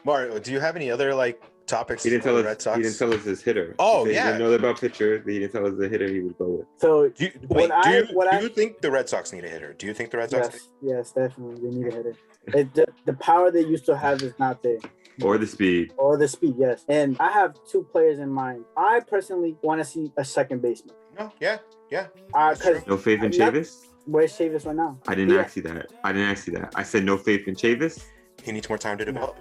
Mario, do you have any other like topics He didn't for tell the us. Red Sox? He didn't tell us his hitter. Oh, He said yeah. He didn't know about pitcher. He didn't tell us the hitter he would go with. So Do you, What wait, do I- you think the Red Sox need a hitter? Do you think the Red Sox? yes, definitely, they need a hitter. The power they used to have is not there. Or the speed. Or the speed, yes. And I have two players in mind. I personally want to see a second baseman. No, yeah. Because No faith in Chavis? where's Chavis right now? I didn't ask you that. I said no faith in Chavis. He needs more time to develop.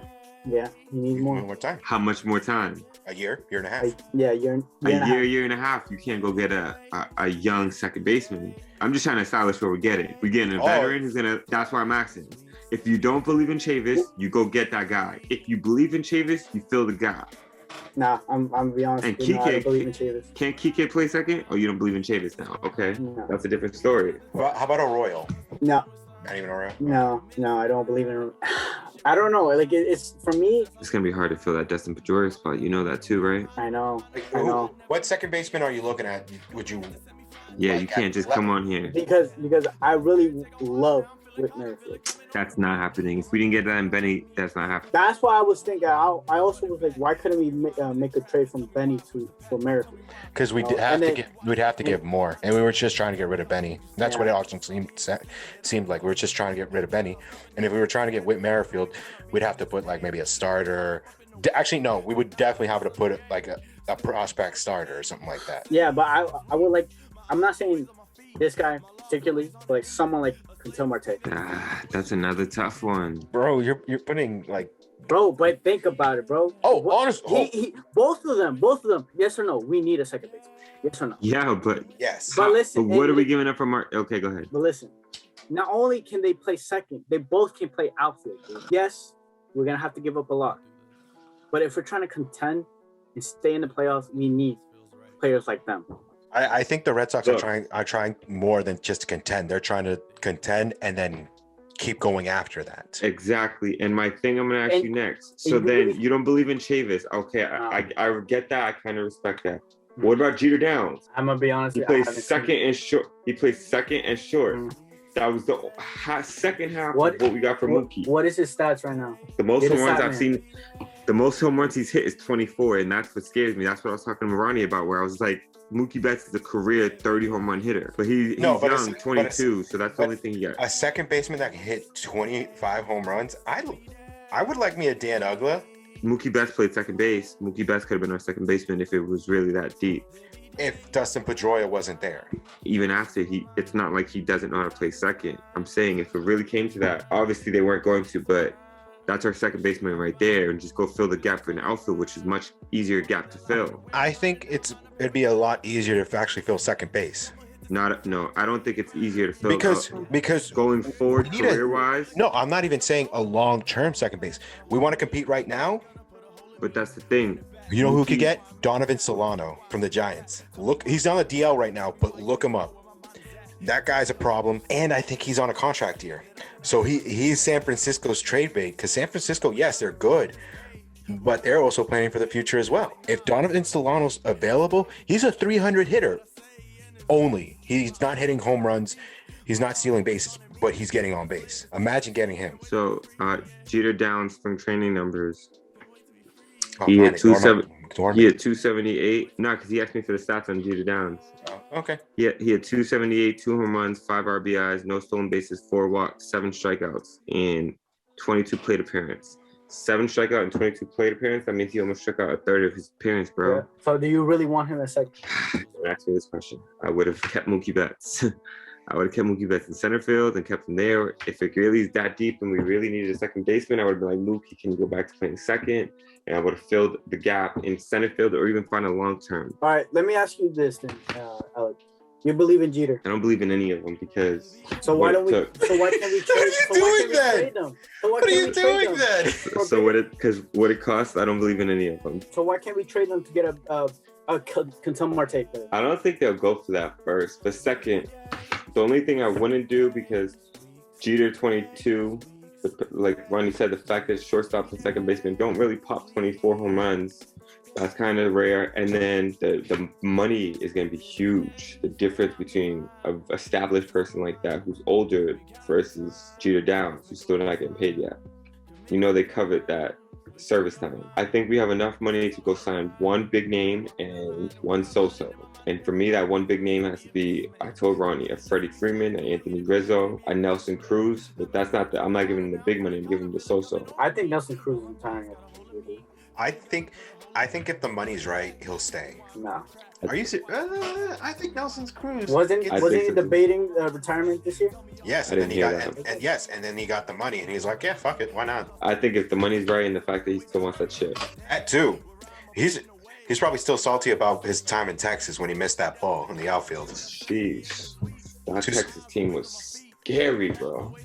Yeah, he needs more. Time. How much more time? A year and a half. Year and a half. You can't go get a young second baseman. I'm just trying to establish what we're getting. We're getting a veteran who's gonna. That's why I'm asking. If you don't believe in Chavis, you go get that guy. If you believe in Chavis, you fill the gap. Nah, I'm gonna be honest. And with you, I don't believe in Chavis. Can't Kike play second? Oh, you don't believe in Chavis now? Okay, No. that's a different story. How about Arroyo? No, Not even Arroyo. no, I don't believe in. I don't know. Like it's for me. It's gonna be hard to fill that Dustin Pedroia spot. You know that too, right? I know. What second baseman are you looking at? Would you? Yeah, you can't just come on here. Because I really love Whit Merrifield. That's not happening. If we didn't get that in Benny, that's not happening. That's why I was thinking. I also was like, why couldn't we make a trade from Benny for Merrifield? Because we'd have to give more, and we were just trying to get rid of Benny. That's what it also seemed like. We were just trying to get rid of Benny, and if we were trying to get Whit Merrifield, we'd have to put like maybe a starter. Actually, no, we would definitely have to put like a prospect starter or something like that. Yeah, but I would like. I'm not saying this guy particularly, but like someone like Quintel Marte. That's another tough one, bro. You're putting like. Bro, but think about it, bro. Honestly, both of them. Yes or no? We need a second baseman. Yes or no? Yeah, but yes. But listen, what are we giving up for Mark? Okay, go ahead. But listen, not only can they play second, they both can play outfield. Dude. Yes, we're gonna have to give up a lot, but if we're trying to contend and stay in the playoffs, we need players like them. I think the Red Sox are trying more than just to contend. They're trying to contend and then keep going after that. Exactly. And my thing I'm going to ask you next. So then you don't believe in Chavis. Okay, I get that. I kind of respect that. What about Jeter Downs? I'm going to be honest. He plays second and short. That was the second half of what we got from Mookie. What is his stats right now? The most home runs I've seen, the most home runs he's hit is 24. And that's what scares me. That's what I was talking to Ronnie about, where I was like, Mookie Betts is a career 30 home run hitter, but he's young, 22, so that's the only thing he got. A second baseman that can hit 25 home runs, I would like me a Dan Uggla. Mookie Betts played second base. Mookie Betts could have been our second baseman if it was really that deep. If Dustin Pedroia wasn't there. Even after it's not like he doesn't know how to play second. I'm saying if it really came to that, obviously they weren't going to, but that's our second baseman right there, and just go fill the gap for an outfield, which is much easier gap to fill. I think it'd be a lot easier to actually fill second base. No, I don't think it's easier to fill because going forward career-wise. No, I'm not even saying a long-term second base. We want to compete right now. But that's the thing. You know who could get? Donovan Solano from the Giants. Look, he's on the DL right now, but look him up. That guy's a problem, and I think he's on a contract year. So he's San Francisco's trade bait, because San Francisco, yes, they're good, but they're also planning for the future as well. If Donovan Solano's available, he's a 300 hitter only. He's not hitting home runs. He's not stealing bases, but he's getting on base. Imagine getting him. So Jeter Downs from training numbers. He had 278. No, because he asked me for the stats on Jeter Downs. Oh, okay. He had 278, 2 home runs, 5 RBIs, no stolen bases, 4 walks, 7 strikeouts, and 22 plate appearance. 7 strikeout and 22 plate appearance. That means he almost struck out a third of his appearance, bro. Yeah. So do you really want him a second? Don't ask me this question. I would have kept Mookie Betts. I would have kept Mookie Betts in center field and kept him there. If it really is that deep and we really needed a second baseman, I would have been like, Mookie, can you go back to playing second? And I would have filled the gap in center field or even find a long term. All right, let me ask you this then, Alec. You believe in Jeter? I don't believe in any of them because. So why don't we? So why can't we trade? What are you doing then? So what it costs, I don't believe in any of them. So why can't we trade them to get a Quintel Marte player? I don't think they'll go for that first. But second, the only thing I wouldn't do, because Jeter 22, like Ronnie said, the fact that shortstops and second baseman don't really pop 24 home runs. That's kind of rare. And then the money is going to be huge. The difference between an established person like that who's older versus Jeter Downs, who's still not getting paid yet. You know, they covered that service time. I think we have enough money to go sign one big name and one so-so. And for me, that one big name has to be, I told Ronnie, a Freddie Freeman, a Anthony Rizzo, a Nelson Cruz. But that's not I'm not giving him the big money, I'm giving him the so-so. I think Nelson Cruz is retiring. I think if the money's right, he'll stay. No. Are you serious? I think Nelson's Cruz. Wasn't he debating retirement this year? Yes, and then he got and then he got the money, and he's like, yeah, fuck it, why not? I think if the money's right and the fact that he still wants that shit. That too. He's probably still salty about his time in Texas when he missed that ball in the outfield. Jeez, that Texas team was scary, bro.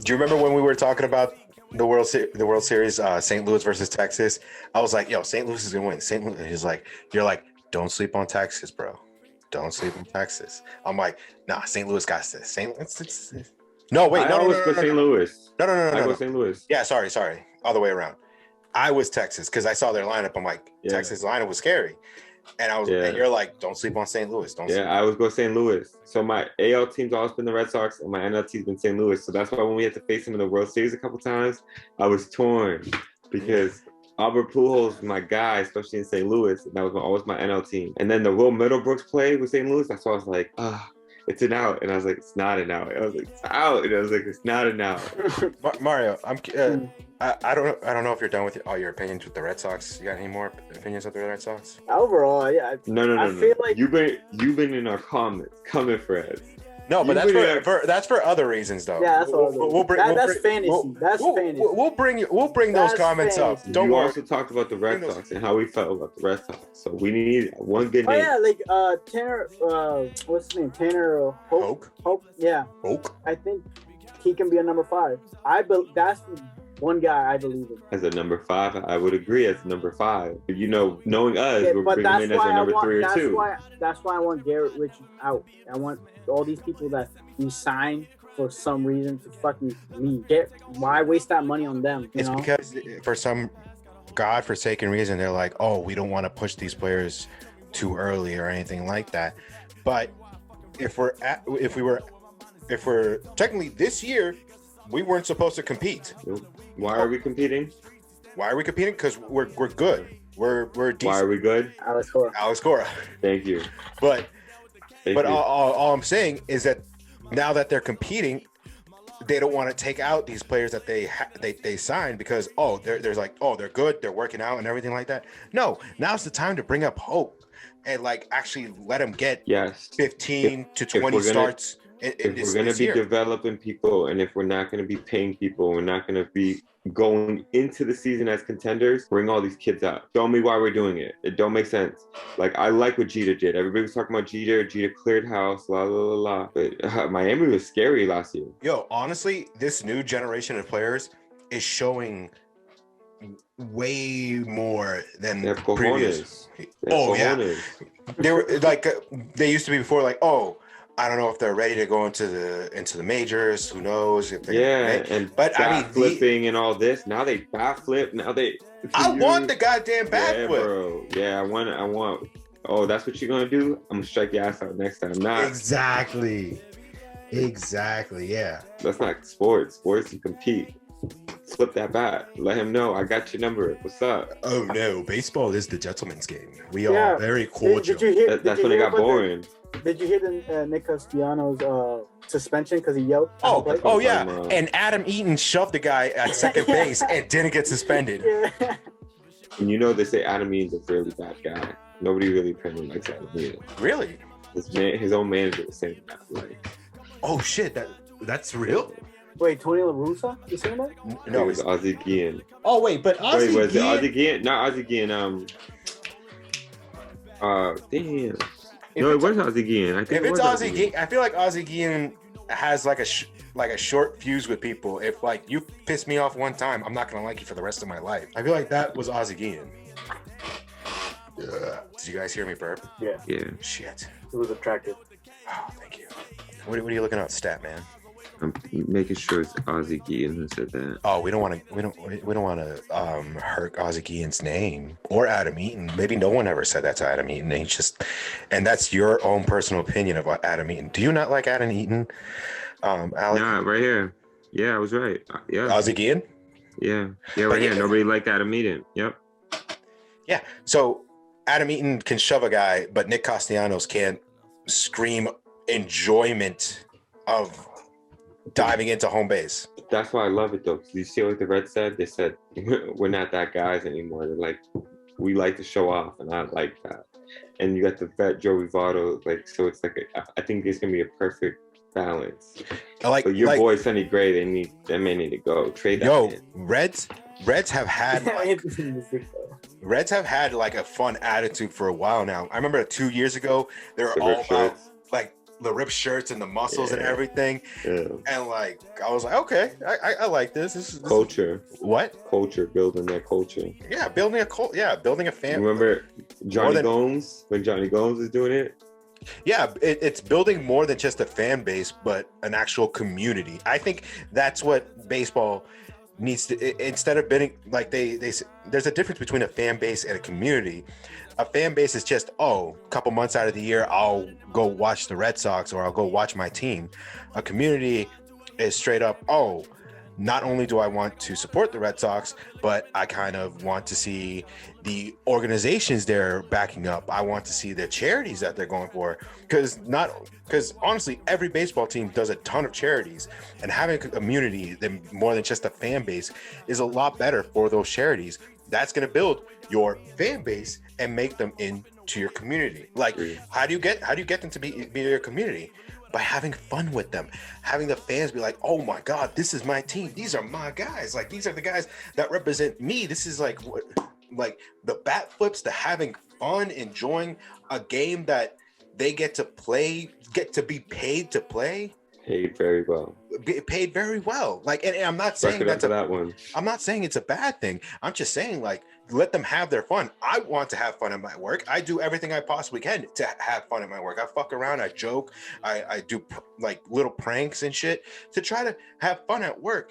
Do you remember when we were talking about the World Series, St. Louis versus Texas? I was like, yo, St. Louis is gonna win. St. Louis. He's like, you're like, don't sleep on Texas, bro. Don't sleep on Texas. I'm like, nah, St. Louis got this. St. Louis. I always go St. Louis. No. I go St. Louis. Yeah, sorry. All the way around. I was Texas because I saw their lineup. I'm like, Yeah. Texas lineup was scary. And I was, and you're like, don't sleep on St. Louis. I always go St. Louis. So my AL team's always been the Red Sox, and my NL team's been St. Louis. So that's why when we had to face them in the World Series a couple times, I was torn because Albert Pujols was my guy, especially in St. Louis, and that was always my NL team. And then the Will Middlebrooks play with St. Louis, that's why I was like, it's an out. And I was like, it's not an out. I was like, it's out. And I was like, it's not an out. Mario, I don't know if you're done with all your opinions with the Red Sox. You got any more opinions of the Red Sox? Overall, yeah. No. I feel like you've been in our comments, coming friends. No, but that's for other reasons though. Yeah, that's fantasy. That's fantasy. We'll bring those comments fantasy. up. Don't you worry. also talked about the Red Sox and how we felt about the Red Sox. So we need one good name. Oh yeah, like Tanner. What's his name? Tanner Hope. Yeah. Hope. I think he can be a number 5. That's one guy I believe in. As a number 5, I would agree as number 5. But knowing us, we're but bringing him in as a number 3 or 2. That's why I want Garrett Richards out. I want all these people that we sign for some reason to fucking me. Why waste that money on them? It's because for some godforsaken reason, they're like, oh, we don't want to push these players too early or anything like that. But if we're technically this year, we weren't supposed to compete. Why are we competing? Why are we competing? Because we're good. We're decent. Why are we good? Alex Cora. Thank you. But all I'm saying is that now that they're competing, they don't want to take out these players that they signed because there's like they're good, they're working out and everything like that. No, now's the time to bring up hope and like actually let them get 15 to 20 starts. If we're going to be developing people, and if we're not going to be paying people, we're not going to be going into the season as contenders, bring all these kids out. Show me why we're doing it. It don't make sense. Like, I like what Jeter did. Everybody was talking about Jeter. Jeter cleared house, la, la, la, la. But Miami was scary last year. Yo, honestly, this new generation of players is showing way more than previous. Yeah. They were like, they used to be before like, I don't know if they're ready to go into the majors. Who knows if they flipping and all this. Now they bat flip. Now I want the goddamn bat flip, bro. Yeah, I want. Oh, that's what you're gonna do? I'm gonna strike your ass out next time. Nah. Exactly. Yeah. That's not sports. Sports, you compete. Flip that bat. Let him know I got your number. What's up? Oh no, baseball is the gentleman's game. We are very cordial. That's when it got boring. Did you hear the Nick Castellanos suspension because he yelled? Oh yeah. And Adam Eaton shoved the guy at second base and didn't get suspended. Yeah. And they say Adam Eaton's a really bad guy. Nobody really apparently likes Adam Eaton. Really? His own manager was saying that. Like, oh shit, that's real? Wait, Tony La Russa? You saying that? No, it was Ozzie Guillen. Oh wait, but was it Ozzie Guillen? Not Ozzie Guillen. Damn. No, it was Ozzie Guillen. If it's Ozzie Guillen, I feel like Ozzie Guillen has like a short fuse with people. If like you piss me off one time, I'm not gonna like you for the rest of my life. I feel like that was Ozzie Guillen. Did you guys hear me burp? Yeah. Shit. It was attractive. Oh, thank you. What are you looking at, stat man? I'm making sure it's Ozzie Guillen who said that. Oh, we don't want to hurt Ozzie Guillen's name or Adam Eaton. Maybe no one ever said that to Adam Eaton. And that's your own personal opinion of Adam Eaton. Do you not like Adam Eaton, Alex? Nah, right here. Yeah, I was right. Yeah. Ozzie Guillen? Yeah, But right yeah. here. Nobody liked Adam Eaton. Yep. Yeah. So Adam Eaton can shove a guy, but Nick Castellanos can't scream enjoyment of diving into home base. That's why I love it though. 'Cause you see what the Reds said? They said we're not that guys anymore. They're like, we like to show off, and I like that. And you got the vet Joey Votto, like, so it's like I think it's gonna be a perfect balance. Like, But your boy Sonny Gray, they may need to go trade that. Yo, man. Reds have had Reds have had like a fun attitude for a while now. I remember 2 years ago they were The all ripped about shirts. like the ripped shirts and the muscles and Yeah. everything. Yeah. And like I was like, okay, I like this. This is Culture. What? Culture, building that culture. Yeah, building a cult. Yeah, building a fan. Remember Johnny than- Gomes when Johnny Gomes was doing it? Yeah, it's building more than just a fan base, but an actual community. I think that's what baseball needs to. Instead of bidding, like there's a difference between a fan base and a community. A fan base is just, a couple months out of the year, I'll go watch the Red Sox or I'll go watch my team. A community is straight up, not only do I want to support the Red Sox, but I kind of want to see the organizations they're backing up. I want to see the charities that they're going for. Because honestly, every baseball team does a ton of charities, and having a community more than just a fan base is a lot better for those charities. That's going to build your fan base and make them into your community. Like, how do you get them to be your community? By having fun with them, having the fans be like, oh my God, this is my team. These are my guys. Like, these are the guys that represent me. This is like the bat flips, the having fun, enjoying a game that they get to play, get to be paid to play. Paid very well. Paid very well. Like, and I'm not saying that one. I'm not saying it's a bad thing. I'm just saying, like, let them have their fun. I want to have fun at my work. I do everything I possibly can to have fun at my work. I fuck around, I joke, I do like little pranks and shit to try to have fun at work.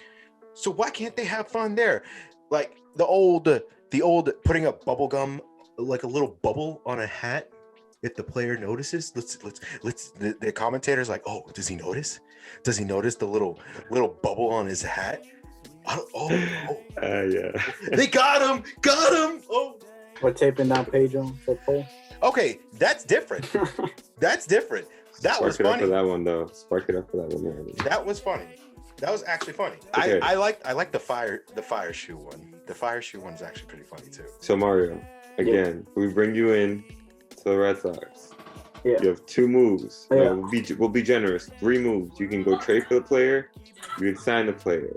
So why can't they have fun there? Like the old putting a bubble gum, like a little bubble on a hat. If the player notices, let's the commentator's like, oh, does he notice? Does he notice the little bubble on his hat? Yeah. They got him. Oh, We're taping down Pedro for Paul. okay, that's different. That was funny. Spark it up for that one though. Spark it up for that one, man. That was funny. That was actually funny. Okay. I like the fire shoe one. The fire shoe one is actually pretty funny too. So Mario, again, we bring you in to the Red Sox. Yeah. You have 2 moves. Yeah. We'll be generous. 3 moves. You can go trade for the player. You can sign the player.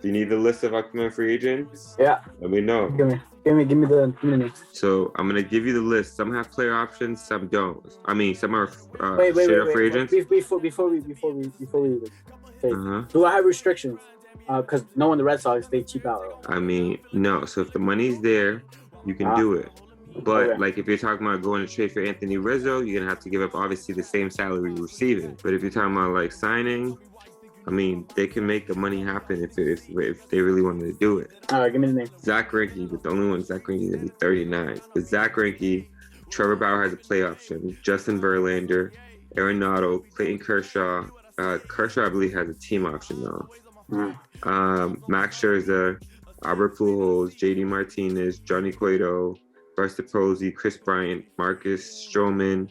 Do you need the list of upcoming free agents? Yeah. Let me know. Give me the minutes. So I'm gonna give you the list. Some have player options, some don't. I mean, some are Wait, straight up free agents. Before we say, Uh-huh. do I have restrictions? Because knowing the Red Sox, they cheap out. I mean, no. So if the money's there, you can do it. But Okay. like if you're talking about going to trade for Anthony Rizzo, you're gonna have to give up obviously the same salary you're receiving. But if you're talking about like signing, I mean, they can make the money happen if they really wanted to do it. All right, give me the name. Zach Greinke, but the only one Zach Greinke is gonna be 39. But Zach Greinke, Trevor Bauer has a play option. Justin Verlander, Arenado, Clayton Kershaw. Kershaw, I believe, has a team option though. Max Scherzer, Albert Pujols, JD Martinez, Johnny Cueto, Buster Posey, Chris Bryant, Marcus Stroman,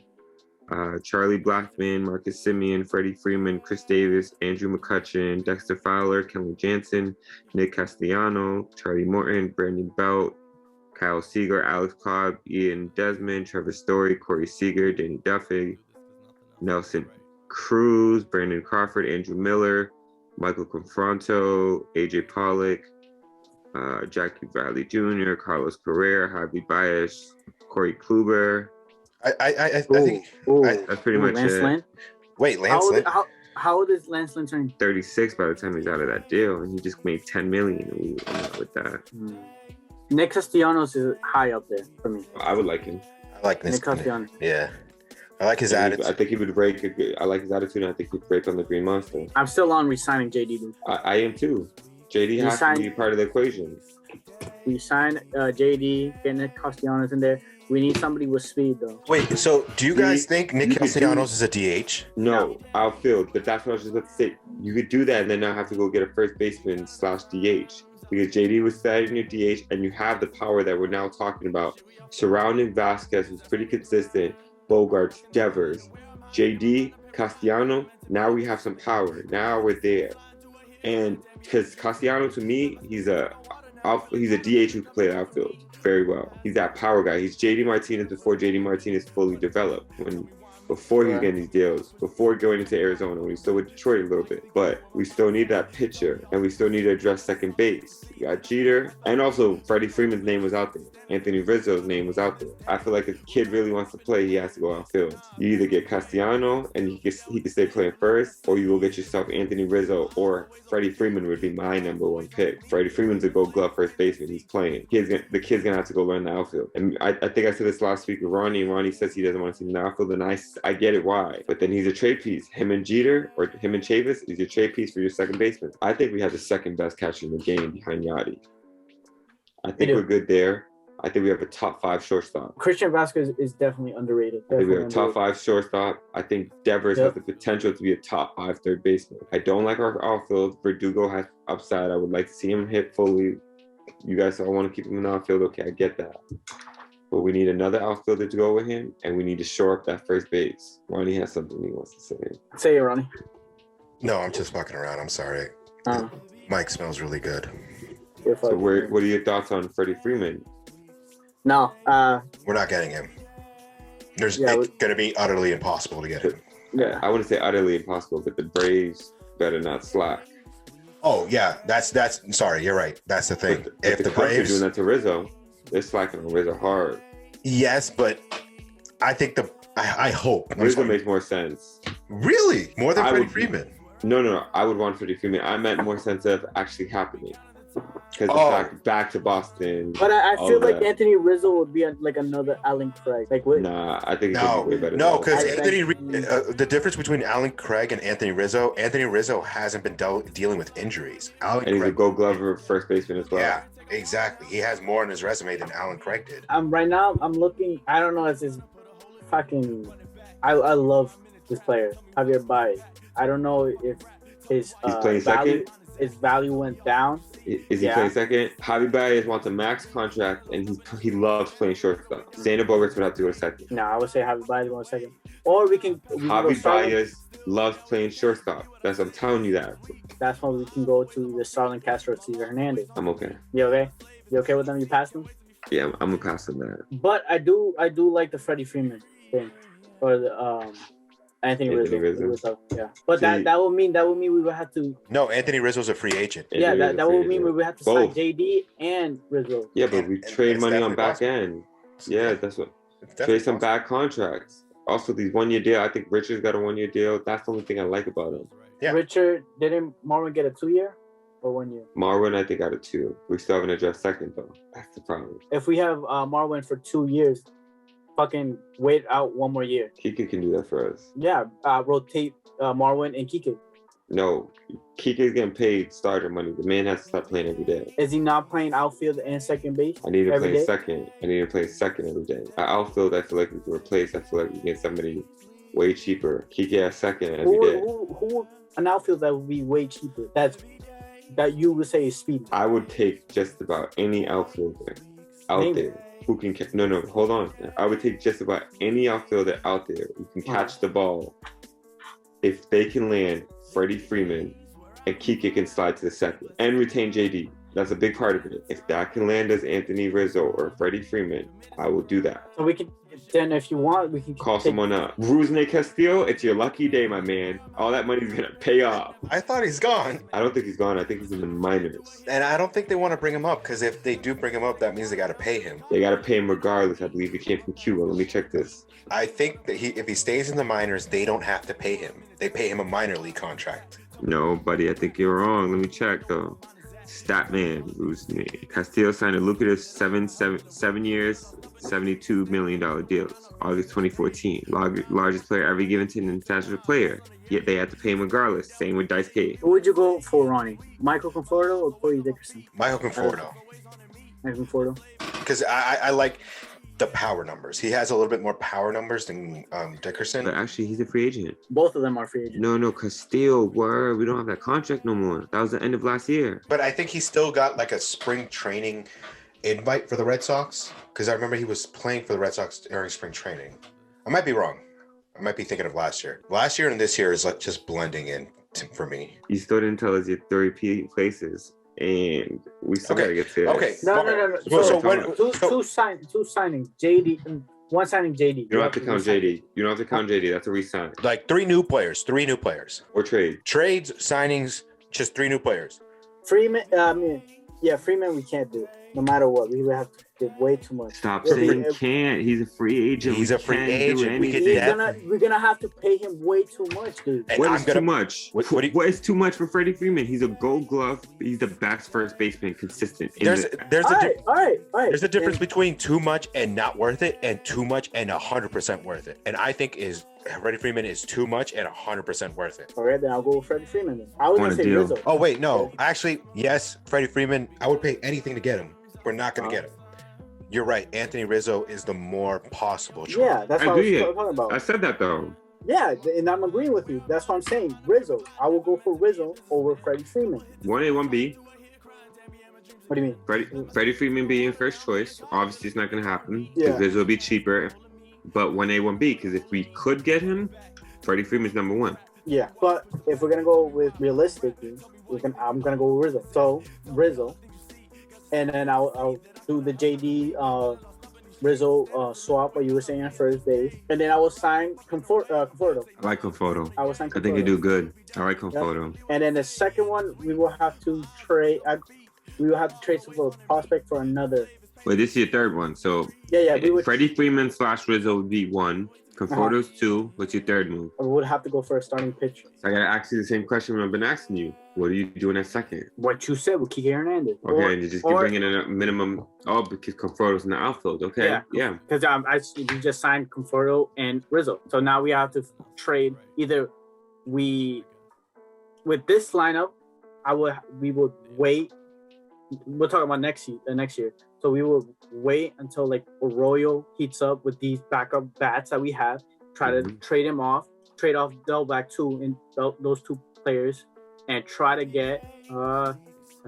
Charlie Blackmon, Marcus Simeon, Freddie Freeman, Chris Davis, Andrew McCutchen, Dexter Fowler, Kenley Jansen, Nick Castellano, Charlie Morton, Brandon Belt, Kyle Seager, Alex Cobb, Ian Desmond, Trevor Story, Corey Seager, Danny Duffy, Nelson Cruz, Brandon Crawford, Andrew Miller, Michael Confronto, AJ Pollock, Jackie Bradley Jr., Carlos Correa, Javi Baez, Corey Kluber. I think That's pretty much Lance it. Lynn? wait, Lance Lynn? How old is Lance Lynn turning? 36 by the time he's out of that deal, and he just made $10 million. Ooh, I'm not with that. Nick Castellanos is high up there for me. I would like him. I like this. Nick Castellanos. Yeah, I like his attitude. I think he would break. I like his attitude, and I think he'd break on the Green Monster. I'm still on resigning JD. Dude. I am too. JD has to be part of the equation. We signed JD, get Nick Castellanos in there. We need somebody with speed, though. Wait, so do you guys think Nick Castellanos is a DH? No, outfield. But that's what I was just about to say. You could do that and then not have to go get a first baseman /DH. because JD was starting your DH, and you have the power that we're now talking about surrounding Vasquez, who's pretty consistent, Bogarts, Devers, JD, Castellano. Now we have some power. Now we're there, and because Castellano, to me, he's a DH who can play the outfield very well. He's that power guy. He's JD Martinez before JD Martinez fully developed. Before he was getting these deals, before going into Arizona, when he still with Detroit a little bit. But we still need that pitcher, and we still need to address second base. You got Jeter, and also Freddie Freeman's name was out there. Anthony Rizzo's name was out there. I feel like if a kid really wants to play, he has to go outfield. You either get Castellano, and he can stay playing first, or you go get yourself Anthony Rizzo, or Freddie Freeman would be my number one pick. Freddie Freeman's a Gold Glove first baseman. He's playing. The kid's gonna have to go learn the outfield. And I think I said this last week with Ronnie, and Ronnie says he doesn't want to see him in the outfield, and I get it why. But then he's a trade piece. Him and Jeter, or him and Chavis, is your trade piece for your second baseman. I think we have the second best catcher in the game behind Yachty. I think we're good there. I think we have a top 5 shortstop. Christian Vasquez is definitely underrated. I think we have a top 5 shortstop. I think Devers has the potential to be a top 5 third baseman. I don't like our outfield. Verdugo has upside. I would like to see him hit fully. You guys all want to keep him in the outfield. Okay, I get that. But we need another outfielder to go with him, and we need to shore up that first base. Ronnie has something he wants to say. Say it, Ronnie. No, I'm just fucking around. I'm sorry. Mike smells really good. So what are your thoughts on Freddie Freeman? No. We're not getting him. It's going to be utterly impossible to get him. Yeah, I wouldn't say utterly impossible, but the Braves better not slack. Oh, yeah. That's sorry, you're right. That's the thing. If the Cubs Braves are doing that to Rizzo, they're slacking on Rizzo hard. Yes, but I think I hope Rizzo makes more sense. Really? More than Freddie Freeman? No. I would want Freddie Freeman. I meant more sense of actually happening. Because back to Boston. But I feel like Anthony Rizzo would be like another Alan Craig. Like what? Nah, I think he's way better. No, because the difference between Alan Craig and Anthony Rizzo hasn't been dealing with injuries. He's a Gold Glover first baseman as well. Yeah, exactly. He has more on his resume than Alan Craig did. Right now, I'm looking. I don't know. It's his fucking. I love this player, Javier Baez. I don't know if his he's playing second. His value went down. Is he playing second? Javi Baez wants a max contract, and he loves playing shortstop. Xander Bogaerts would have to go to second. No, I would say Javi Baez going second. Or we can Javi Baez loves playing shortstop. I'm telling you that. That's why we can go to the Starlin Castro or Cesar Hernandez. I'm okay. You okay? You okay with them? You pass them? Yeah, I'm gonna pass on that. But I do like the Freddie Freeman thing, or the Anthony Rizzo. Yeah, but that would mean we would have to. No, Anthony Rizzo's a free agent. Yeah, that would mean we would have to sign JD and Rizzo. Yeah, but we trade money on back end. Yeah, that's what. Trade some bad contracts. Also, these 1 year deal. I think Richard's got a 1 year deal. That's the only thing I like about him. Yeah. Richard, didn't Marwin get a 2 year or 1 year? Marwin, I think, got a 2. We still haven't addressed second though. That's the problem. If we have Marwin for 2 years. Fucking wait out 1 more year. Kike can do that for us. Yeah, rotate Marwin and Kike. No, Kike's getting paid starter money. The man has to start playing every day. Is he not playing outfield and second base? I need to play second. I need to play second every day. At outfield, I feel like we can replace. I feel like we can get somebody way cheaper. Kike at second every day. Who an outfield that would be way cheaper? That you would say is speedy. I would take just about any outfielder out there. Who can catch? No, hold on. I would take just about any outfielder out there who can catch the ball if they can land Freddie Freeman and Kike can slide to the second and retain JD. That's a big part of it. If that can land as Anthony Rizzo or Freddie Freeman, I will do that. So we can then, if you want, we can call someone up. Rusney Castillo, it's your lucky day, my man. All that money's gonna pay off. I thought he's gone. I don't think he's gone. I think he's in the minors. And I don't think they want to bring him up because if they do bring him up, that means they got to pay him. They got to pay him regardless. I believe he came from Cuba. Let me check this. I think that if he stays in the minors, they don't have to pay him. They pay him a minor league contract. No, buddy, I think you're wrong. Let me check though. Statman, Rusney. Castillo signed a lucrative seven years, $72 million deals. August 2014. Largest player ever given to an international player. Yet they had to pay him regardless. Same with Dice K. Who would you go for, Ronnie? Michael Conforto or Corey Dickerson? Michael Conforto. Michael Conforto. Because I like the power numbers. He has a little bit more power numbers than Dickerson. But actually, he's a free agent. Both of them are free agents. No, Castillo, we don't have that contract no more. That was the end of last year. But I think he still got like a spring training invite for the Red Sox, because I remember he was playing for the Red Sox during spring training. I might be wrong. I might be thinking of last year. Last year and this year is like just blending in for me. You still didn't tell us your 30 places, and we still gotta get to Okay. this. No. Two signings. JD, one signing JD. You don't have to count JD. You don't have to count JD. That's a re-sign. Like three new players. Or trade. Trades, signings, just 3 new players. Freeman, Freeman we can't do. No matter what, we would have to give way too much. Stop saying can't. He's a free agent. He's a free agent. We're gonna have to pay him way too much, dude. What is too much? What is too much for Freddie Freeman? He's a Gold Glove. He's the best first baseman, consistent. There's a difference And between too much and not worth it, and too much and 100% worth it. And I think Freddie Freeman is too much and 100% worth it. all right, then I'll go with Freddie Freeman. Then. I was Want gonna a say deal? Rizzo. Oh wait, no. Actually, yes, Freddie Freeman. I would pay anything to get him. We're not going to get him. You're right. Anthony Rizzo is the more possible choice. Yeah, that's what I was talking about. I said that though. Yeah, and I'm agreeing with you. That's what I'm saying. Rizzo. I will go for Rizzo over Freddie Freeman. 1A, 1B. What do you mean? Freddie Freeman being first choice. Obviously, it's not going to happen Yeah. because Rizzo will be cheaper. But 1A, 1B, because if we could get him, Freddie Freeman's number 1. Yeah, but if we're gonna go with realistically, I'm gonna go with Rizzo. So Rizzo, and then I'll do the JD Rizzo swap. What you were saying at first base, and then I will sign Conforto. I like Conforto. I will sign. I think you do good. I like Conforto. Yep. And then the second one, we will have to trade. We will have to trade some prospect for another. Wait, this is your third one. So Yeah. We would. Freddie Freeman / Rizzo would be 1. Conforto's 2. What's your third move? We would have to go for a starting pitcher. So I gotta ask you the same question I've been asking you. What are you doing at second? What you said with Kike Hernandez. Okay, and you just keep bringing in a minimum. Oh, because Conforto's in the outfield. Okay, yeah. Because we just signed Conforto and Rizzo, so now we have to trade. Either with this lineup, we would wait. We'll talk about next year. So we will wait until like Arroyo heats up with these backup bats that we have. Try to trade off Delback too, and those 2 players, and try to get a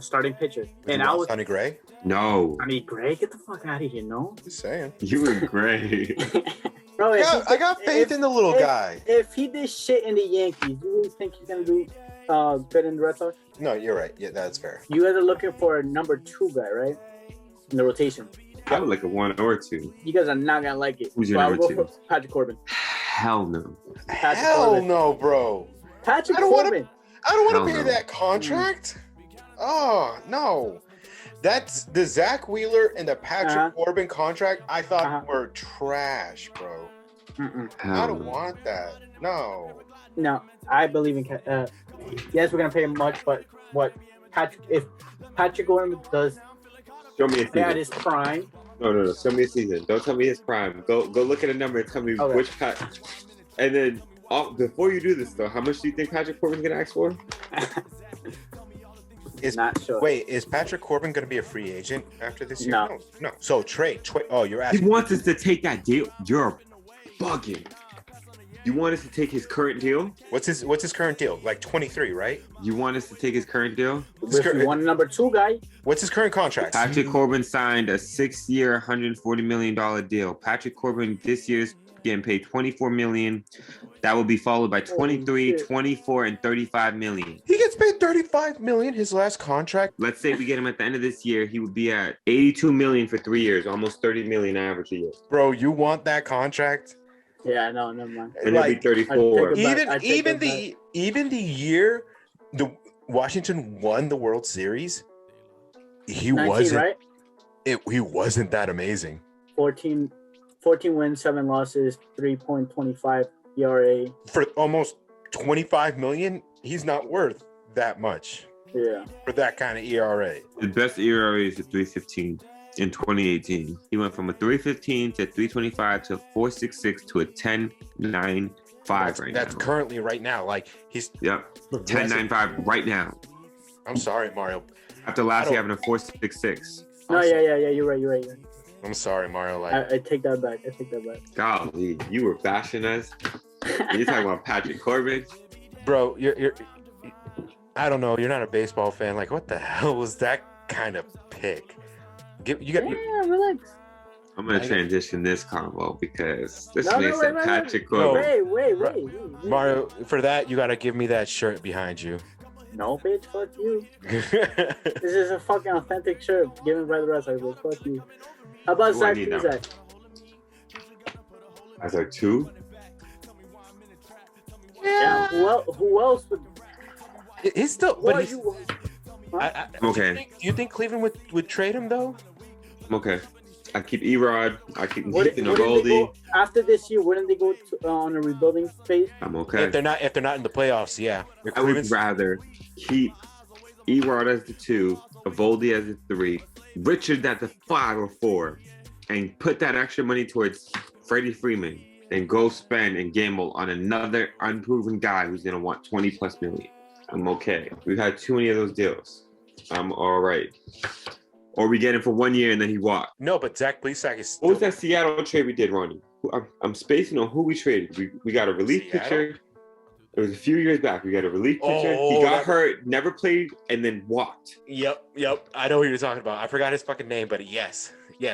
starting pitcher. And I was Sonny Gray. No. I mean, Gray, get the fuck out of here, no. Just saying. You were great. Bro, I got faith in the little guy. If he did shit in the Yankees, you really think he's gonna do better in the Red Sox? No, you're right. Yeah, that's fair. You guys are looking for a number 2 guy, right? In the rotation. I would like a 1 or 2. You guys are not gonna like it. Who's your So number 2? I'll go for Patrick Corbin. Hell no. Hell no, bro. Patrick I don't Corbin. I don't want Hell to pay no. that contract. Oh no, that's the Zach Wheeler and the Patrick Corbin contract. I thought were trash, bro. I don't want that. No. No, I believe in. Yes, we're gonna pay him much, but if Patrick Corbin does Show me a season. at his prime? No. Show me a season. Don't tell me his prime. Go look at a number and tell me which Pat. And then before you do this though, how much do you think Patrick Corbin's gonna ask for? Not sure. Wait, is Patrick Corbin going to be a free agent after this year? No. So trade. Oh, you're asking. He wants us to take that deal. You're bugging. You want us to take his current deal? What's his current deal? Like 23, right? You want us to take his current deal? If you want a number 2 guy. What's his current contract? Patrick Corbin signed a 6-year, $140 million deal. Patrick Corbin this year's getting paid $24 million. That will be followed by 23, 24, and 35 million. He gets paid $35 million his last contract. Let's say we get him at the end of this year, he would be at $82 million for 3 years, almost $30 million average a year. Bro, you want that contract? Yeah, no, never mind. And it'll be 34. Even the year the Washington won the World Series, he 19, wasn't right? He wasn't that amazing. 14 wins, 7 losses, 3.25 ERA. For almost $25 million, he's not worth that much. Yeah. For that kind of ERA. His best ERA is a 3.15 in 2018. He went from a 3.15 to 3.25 to 4.66 to a 10.95 right now. That's currently right now. Like he's 10.95 right now. I'm sorry, Mario. After last year having a 4.66. No, yeah. You're right. I'm sorry, Mario. Like, I take that back. I take that back. Golly, you were bashing us. You're talking about Patrick Corbin. bro, you're. I don't know. You're not a baseball fan. Like, what the hell was that kind of pick? You got. Yeah, relax. I'm gonna transition this combo because this No, man no, said wait, Patrick No. Corbin. Wait. Mario, for that, you gotta give me that shirt behind you. No, bitch, fuck you. This is a fucking authentic shirt given by the Red Sox, but fuck you. How about Who I Zach need now? Plesac? As our two, Yeah, who else would... He's still. What But are he's. you... Okay. Do you think Cleveland would trade him though? I'm okay. I keep Erod. I keep Wouldn't keeping they Evaldi. go, after this year, wouldn't they go on a rebuilding phase? I'm okay. If they're not in the playoffs, yeah. If I would Cleveland's- rather keep Erod as the 2, Evaldi as the 3, Richard at the 5 or 4, and put that extra money towards Freddie Freeman and go spend and gamble on another unproven guy who's gonna want 20 plus million. I'm okay. We've had too many of those deals. I'm all right. Or we get him for 1 year and then he walked. No, but Zach Plesac is. What was that Seattle trade we did, Ronnie? I'm spacing on who we traded. We got a relief Seattle? pitcher. It was a few years back. We got a relief pitcher. Oh, He got that- hurt, never played, and then walked. Yep. I know who you're talking about. I forgot his fucking name, but yes,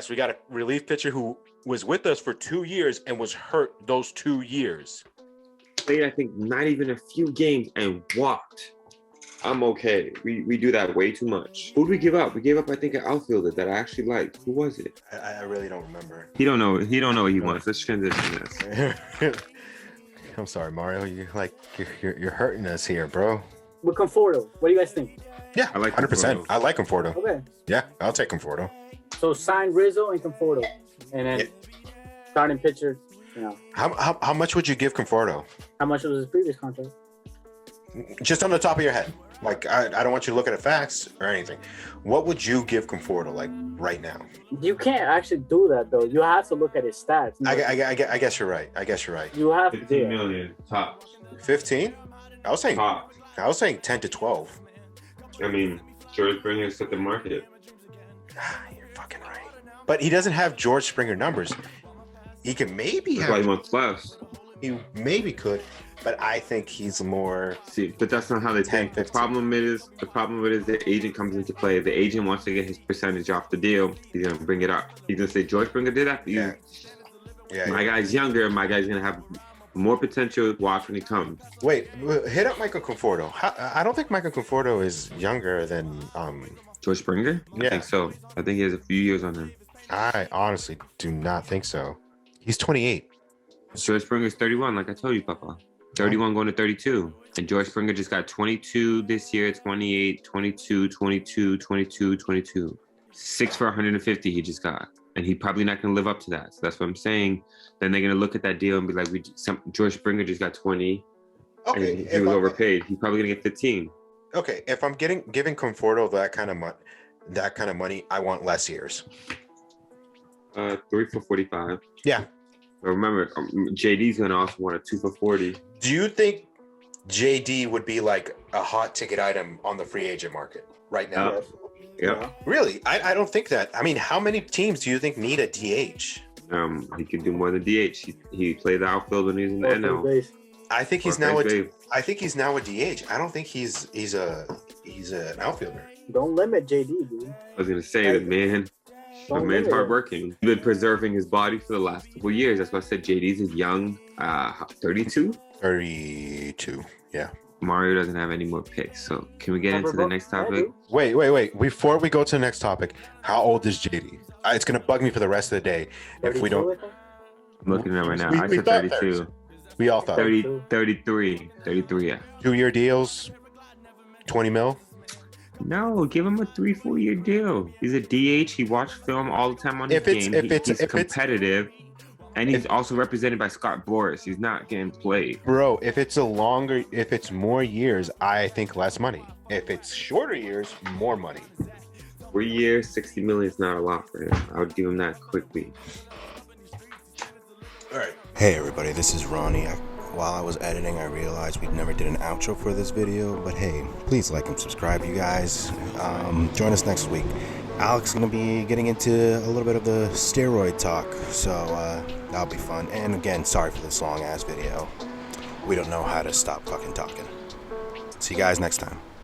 we got a relief pitcher who was with us for 2 years and was hurt those 2 years. Played, I think, not even a few games and walked. I'm okay. We do that way too much. Who did we give up? We gave up, I think, an outfielder that I actually liked. Who was it? I really don't remember. He don't know. He don't know what he wants. Let's transition this. I'm sorry, Mario. You're hurting us here, bro. With Conforto, what do you guys think? Yeah, I like 100%. Conforto. I like Conforto. Okay, Yeah, I'll take Conforto. so sign Rizzo and Conforto, and then starting pitcher. You know, How much would you give Conforto? how much was his previous contract? Just on the top of your head. Like, I don't want you to look at the facts or anything. What would you give Conforto, like, right now? You can't actually do that though. You have to look at his stats. I guess you're right. You have to do 15 it. million top. 15? I was saying Top. 10 to 12. I mean, George Springer set the market. You're fucking right. But he doesn't have George Springer numbers. He can maybe That's why he have. wants less. He maybe could, but I think he's more. See, but that's not how they 10, think. The 15. problem is the agent comes into play. If the agent wants to get his percentage off the deal, he's gonna bring it up. He's gonna say George Springer did that. Yeah. My guy's younger. My guy's gonna have more potential. Watch when he comes. Wait, hit up Michael Conforto. I don't think Michael Conforto is younger than. George Springer? Yeah. I think so. I think he has a few years on him. I honestly do not think so. He's 28. George Springer's 31, like I told you, Papa. 31 going to 32. And George Springer just got 22 this year, 28, 22, 22, 22, 22. 6 for 150 he just got. And he probably not going to live up to that. So that's what I'm saying. Then they're going to look at that deal and be like, George Springer just got 20. Okay, And he was overpaid. He's probably going to get 15. Okay, if I'm giving Conforto that kind of money, I want less years. 3 for 45. Yeah. But remember, JD's going to also want a 2 for 40. Do you think JD would be like a hot ticket item on the free agent market right now? Yep. Really? I don't think that. I mean, how many teams do you think need a DH? He can do more than DH. He played the outfield when he was in the Or NL. third base. I think he's Or now first a. base. I think he's now a DH. I don't think he's an outfielder. Don't limit JD, dude. I was gonna say the man's Don't limit him. hardworking. He's been preserving his body for the last couple of years. That's why I said JD's is young, 32. 32. Yeah. Mario doesn't have any more picks. So can we get into the next topic? Wait. Before we go to the next topic, how old is JD? It's gonna bug me for the rest of the day if we don't. I'm looking at it right now. I We said thought 32. We all thought 33, yeah. 2-year deals, 20 mil. No, give him a 3-4 year deal. He's a DH. He watched film all the time on his game. He's competitive. And he's also represented by Scott Boras. He's not getting played. Bro, if it's more years, I think less money. If it's shorter years, more money. 3 years, 60 million is not a lot for him. I would give him that quickly. All right. Hey everybody, this is Ronnie. While I was editing, I realized we never did an outro for this video, but hey, please like and subscribe, you guys. Join us next week. Alex is going to be getting into a little bit of the steroid talk, so that'll be fun. And again, sorry for this long ass video. We don't know how to stop fucking talking. See you guys next time.